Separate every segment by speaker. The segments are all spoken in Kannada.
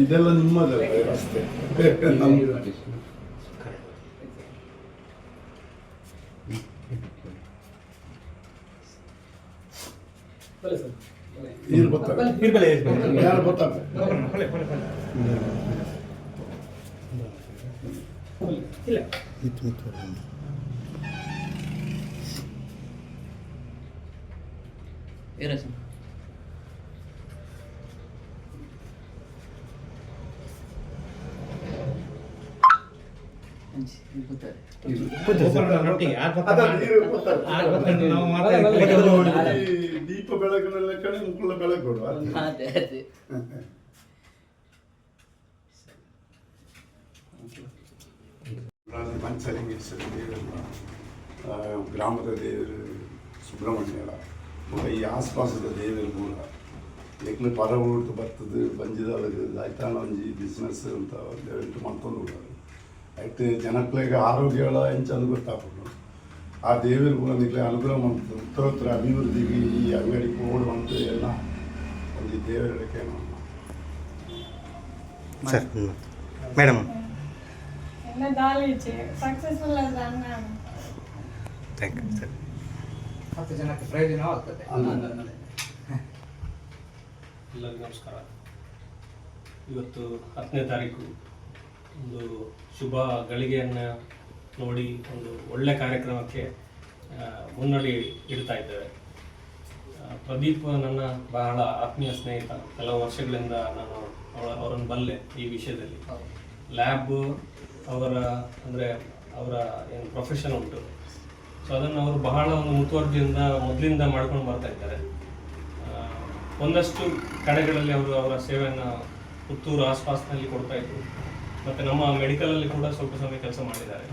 Speaker 1: ಇದೆಲ್ಲ ನಿಮ್ಮದಲ್ಲ ವ್ಯವಸ್ಥೆ. ನೀರು ಬರ್ತಾರೆ, ಯಾರು ಬರ್ತಾರೆ?
Speaker 2: ಇಲ್ಲ
Speaker 1: ದೀಪ ಬೆಳಕಿನೆಲ್ಲ ಕಡೆ ಮುಕ್ಕುಳ ಬೆಳಕು ಕೊಡುವ ಪಂಚಲಿಂಗೇಶ್ವರ ದೇವರ ಗ್ರಾಮದ ದೇವರು ಸುಬ್ರಹ್ಮಣ್ಯರ ಈ ಆಸ್ಪಾಸದ ದೇವರು ಕೂಡ ಏಕಲೆ ಪರ ಉಳಿದು ಬರ್ತದೆ ಬಂಜಿದಾಗ ಆಯ್ತಾನ ಒಂಜಿ ಬಿಸ್ನೆಸ್ ಅಂತ ಉಂಟು ಮಾಡ್ಕೊಂಡು ಹೋಗೋದು ಆಯ್ತು ಜನಕ್ಲೆಗೆ ಆರೋಗ್ಯಗಳ ಹೆಂಚಂದು ಗೊತ್ತಾಗ್ಬೋದು. ಆ ದೇವರು ಕೂಡ ನಿಕ್ಲೆ ಅನುಗ್ರಹ ಮಾಡ್ತದೆ ಉತ್ತರೋತ್ತರ ಅಭಿವೃದ್ಧಿಗೆ ಈ ಅಂಗಡಿ ಕೋಡು ಅಂತ ಎಲ್ಲ ಒಂದು ದೇವರಕ್ಕೆ
Speaker 3: ಸರ್ ಮೇಡಮ್
Speaker 4: ಎಲ್ಲ ದಾಲಿಚೆ ಸಕ್ಸಸ್ಫುಲ್ ಆದ ಅನ್ನ
Speaker 3: ಥ್ಯಾಂಕ್ ಯು ಸರ್.
Speaker 2: 10 ಜನಕ್ಕೆ ಪ್ರಯೋಜನವಾಗ್ತದೆ.
Speaker 5: ಎಲ್ಲರಿಗೂ ನಮಸ್ಕಾರ. ಇವತ್ತು 10ನೇ ತಾರೀಕು ಒಂದು ಶುಭ ಗಳಿಗೆಯನ್ನು ನೋಡಿ ಒಂದು ಒಳ್ಳೆ ಕಾರ್ಯಕ್ರಮಕ್ಕೆ ಮುನ್ನಡಿ ಇಡ್ತಾ ಇದ್ದೇವೆ. ಪ್ರದೀಪ್ ನನ್ನ ಬಹಳ ಆತ್ಮೀಯ ಸ್ನೇಹಿತ. ಕೆಲವು ವರ್ಷಗಳಿಂದ ನಾನು ಅವರನ್ನು ಬಲ್ಲೆ ಈ ವಿಷಯದಲ್ಲಿ. ಲ್ಯಾಬ್ ಅವರ ಅಂದರೆ ಅವರ ಏನು ಪ್ರೊಫೆಷನ್ ಉಂಟು, ಸೊ ಅದನ್ನು ಅವರು ಬಹಳ ಒಂದು ಮುತುವರ್ಜಿಯಿಂದ ಮೊದಲಿಂದ ಮಾಡ್ಕೊಂಡು ಬರ್ತಾ ಇದ್ದಾರೆ. ಒಂದಷ್ಟು ಕಡೆಗಳಲ್ಲಿ ಅವರು ಅವರ ಸೇವೆಯನ್ನು ಪುತ್ತೂರು ಆಸ್ಪಾಸ್ನಲ್ಲಿ ಕೊಡ್ತಾ ಇದ್ರು. ಮತ್ತು ನಮ್ಮ ಮೆಡಿಕಲಲ್ಲಿ ಕೂಡ ಸ್ವಲ್ಪ ಸಮಯ ಕೆಲಸ ಮಾಡಿದ್ದಾರೆ.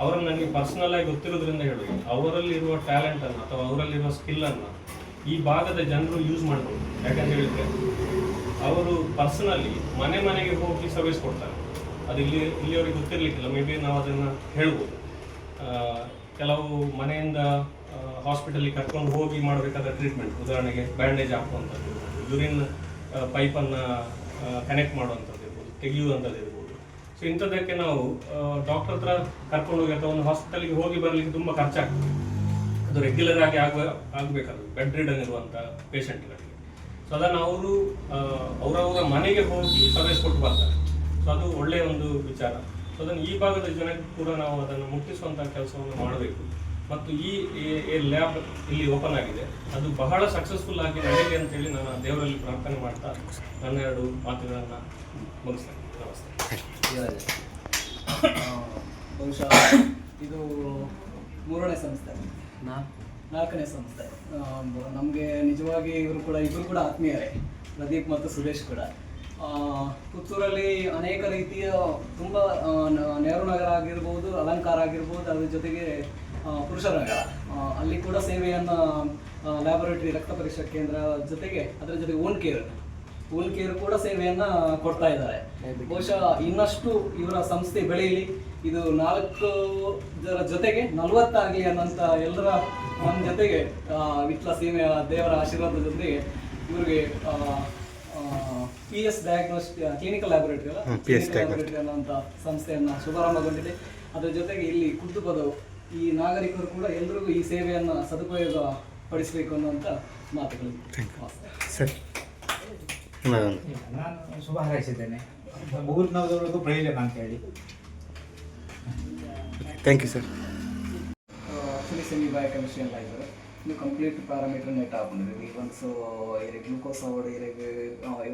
Speaker 5: ಅವರನ್ನು ನನಗೆ ಪರ್ಸನಲ್ ಆಗಿ ಗೊತ್ತಿರೋದ್ರಿಂದ ಹೇಳೋದು, ಅವರಲ್ಲಿರುವ ಟ್ಯಾಲೆಂಟನ್ನು ಅಥವಾ ಅವರಲ್ಲಿರುವ ಸ್ಕಿಲ್ಲನ್ನು ಈ ಭಾಗದ ಜನರು ಯೂಸ್ ಮಾಡ್ಬೋದು. ಯಾಕಂತ ಹೇಳಿದರೆ ಅವರು ಪರ್ಸನಲಿ ಮನೆ ಮನೆಗೆ ಹೋಗಿ ಸರ್ವಿಸ್ ಕೊಡ್ತಾರೆ. ಅದು ಇಲ್ಲಿಯವರಿಗೆ ಗೊತ್ತಿರಲಿಕ್ಕಿಲ್ಲ. ಮೇ ಬಿ ನಾವು ಅದನ್ನು ಹೇಳ್ಬೋದು. ಕೆಲವು ಮನೆಯಿಂದ ಹಾಸ್ಪಿಟಲಿಗೆ ಕರ್ಕೊಂಡು ಹೋಗಿ ಮಾಡಬೇಕಾದ ಟ್ರೀಟ್ಮೆಂಟ್, ಉದಾಹರಣೆಗೆ ಬ್ಯಾಂಡೇಜ್ ಹಾಕುವಂಥದ್ದು, ಯೂರಿನ್ ಪೈಪನ್ನು ಕನೆಕ್ಟ್ ಮಾಡುವಂಥದ್ದು ಇರ್ಬೋದು, ತೆಗೆಯುವಂಥದ್ದು ಇರ್ಬೋದು. ಸೊ ಇಂಥದ್ದಕ್ಕೆ ನಾವು ಡಾಕ್ಟರ್ ಹತ್ರ ಕರ್ಕೊಂಡು ಹೋಗಿ ಅಥವಾ ಒಂದು ಹಾಸ್ಪಿಟಲ್ಗೆ ಹೋಗಿ ಬರಲಿಕ್ಕೆ ತುಂಬ ಖರ್ಚಾಗ್ತದೆ. ಅದು ರೆಗ್ಯುಲರ್ ಆಗಿ ಆಗಬೇಕಾದ್ರು ಬೆಡ್ ರಿಡನ್ ಇರುವಂಥ ಪೇಷಂಟ್ಗಳಿಗೆ. ಸೊ ಅದನ್ನು ಅವರು ಅವರವರ ಮನೆಗೆ ಹೋಗಿ ಸರ್ವಿಸ್ ಕೊಟ್ಟು ಬರ್ತಾರೆ. ಸೊ ಅದು ಒಳ್ಳೆಯ ಒಂದು ವಿಚಾರ. ಸೊ ಅದನ್ನು ಈ ಭಾಗದ ಜನಕ್ಕೆ ಕೂಡ ನಾವು ಅದನ್ನು ಮುಟ್ಟಿಸುವಂಥ ಕೆಲಸವನ್ನು ಮಾಡಬೇಕು. ಮತ್ತು ಈ ಲ್ಯಾಬ್ ಇಲ್ಲಿ ಓಪನ್ ಆಗಿದೆ, ಅದು ಬಹಳ ಸಕ್ಸಸ್ಫುಲ್ ಆಗಿ ನಡೆಯಲಿ ಅಂತೇಳಿ ನಾನು ದೇವರಲ್ಲಿ ಪ್ರಾರ್ಥನೆ ಮಾಡ್ತಾ ನನ್ನ 2 ಮಾತುಗಳನ್ನು ಮುಗಿಸ್ತೇನೆ. ನಮಸ್ತೆ.
Speaker 6: ಬಹುಶಃ ಇದು 3ನೇ ಸಂಸ್ಥೆ, 4ನೇ ಸಂಸ್ಥೆ. ನಮಗೆ ನಿಜವಾಗಿ ಇಬ್ಬರು ಕೂಡ ಆತ್ಮೀಯರೇ, ಪ್ರದೀಪ್ ಮತ್ತು ಸುರೇಶ್ ಕೂಡ. ಪುತ್ತೂರಲ್ಲಿ ಅನೇಕ ರೀತಿಯ ತುಂಬ ನೆಹರು ನಗರ ಆಗಿರ್ಬೋದು, ಅಲಂಕಾರ ಆಗಿರ್ಬೋದು, ಅದ್ರ ಜೊತೆಗೆ ಪುರುಷರ ನಗರ ಅಲ್ಲಿ ಕೂಡ ಸೇವೆಯನ್ನು ಲ್ಯಾಬೊರೇಟರಿ ರಕ್ತ ಪರೀಕ್ಷಾ ಕೇಂದ್ರ ಜೊತೆಗೆ ಅದರ ಜೊತೆಗೆ ಓನ್ ಕೇರ್ ಕೂಡ ಸೇವೆಯನ್ನು ಕೊಡ್ತಾ ಇದ್ದಾರೆ. ಬಹುಶಃ ಇನ್ನಷ್ಟು ಇವರ ಸಂಸ್ಥೆ ಬೆಳೆಯಲಿ, ಇದು 4 ಜೊತೆಗೆ 40 ಆಗಲಿ ಅನ್ನೋಂಥ ಎಲ್ಲರ ನಮ್ಮ ಜೊತೆಗೆ ವಿಟ್ಲ ಸೀಮೆಯ ದೇವರ ಆಶೀರ್ವಾದದ ಜೊತೆಗೆ ಇವರಿಗೆ PS ಡಯಾಗ್ನೋಸ್ಟಿಕ್ ಕ್ಲಿನಿಕಲ್ ಲ್ಯಾಬೊರೇಟರಿ ಅನ್ನೋಂಥ ಸಂಸ್ಥೆಯನ್ನು ಶುಭಾರಂಭಗೊಂಡಿದೆ. ಅದರ ಜೊತೆಗೆ ಇಲ್ಲಿ ಕುರ್ತುಪದವು ಈ ನಾಗರಿಕರು ಕೂಡ ಎಲ್ಲರಿಗೂ ಈ ಸೇವೆಯನ್ನು ಸದುಪಯೋಗ ಪಡಿಸಬೇಕು ಅನ್ನುವಂಥ ಮಾತುಗಳು.
Speaker 3: ಸರಿ,
Speaker 2: ನಾನು ಶುಭ ಹಾರೈಸಿದ್ದೇನೆ. ಮುಹೂರ್ತದವರೆಗೂ ಪ್ರಯೋಜನ ಅಂತ ಹೇಳಿ.
Speaker 3: Thank you sir.
Speaker 6: Actually semi biochemistry ಅಂತ ಇದ್ದಾರೆ. ಇನ್ನು ಕಂಪ್ಲೀಟ್ ಪ್ಯಾರಾಮೀಟರ್ ನೆಟ್ ಹಾಕೊಂಡಿದ್ದೀವಿ. ಸೊ ಗ್ಲೂಕೋಸ್ ಅವರ್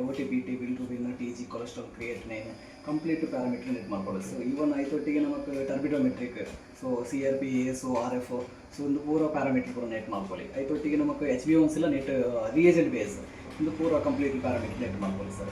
Speaker 6: OTPT ಬಿಲ್ಟುಬಿನ್ TG cholesterol creatinine complete parameter net ಮಾಡ್ಕೊಳ್ಳೋದು. ಸೊ ಈವನ್ ಐತೊಟ್ಟಿಗೆ ನಮಗೆ turbidimetric, so CRP, ASO, RF, so ಒಂದು ಪೂರ ಪ್ಯಾರಾಮೀಟರ್ ಕೂಡ ನೆಟ್ ಮಾಡ್ಕೊಳ್ಳಿ. ಐತೊಟ್ಟಿಗೆ ನಮಗೆ HbA1c ನೆಟ್ ರಿಯೇಜೆಂಟ್ ಬೇಸ್ ಒಂದು ಪೂರ ಕಂಪ್ಲೀಟ್ ಪ್ಯಾರಾಮೀಟರ್ ನೆಟ್ ಮಾಡ್ಕೊಳ್ಳಿ ಸರ್.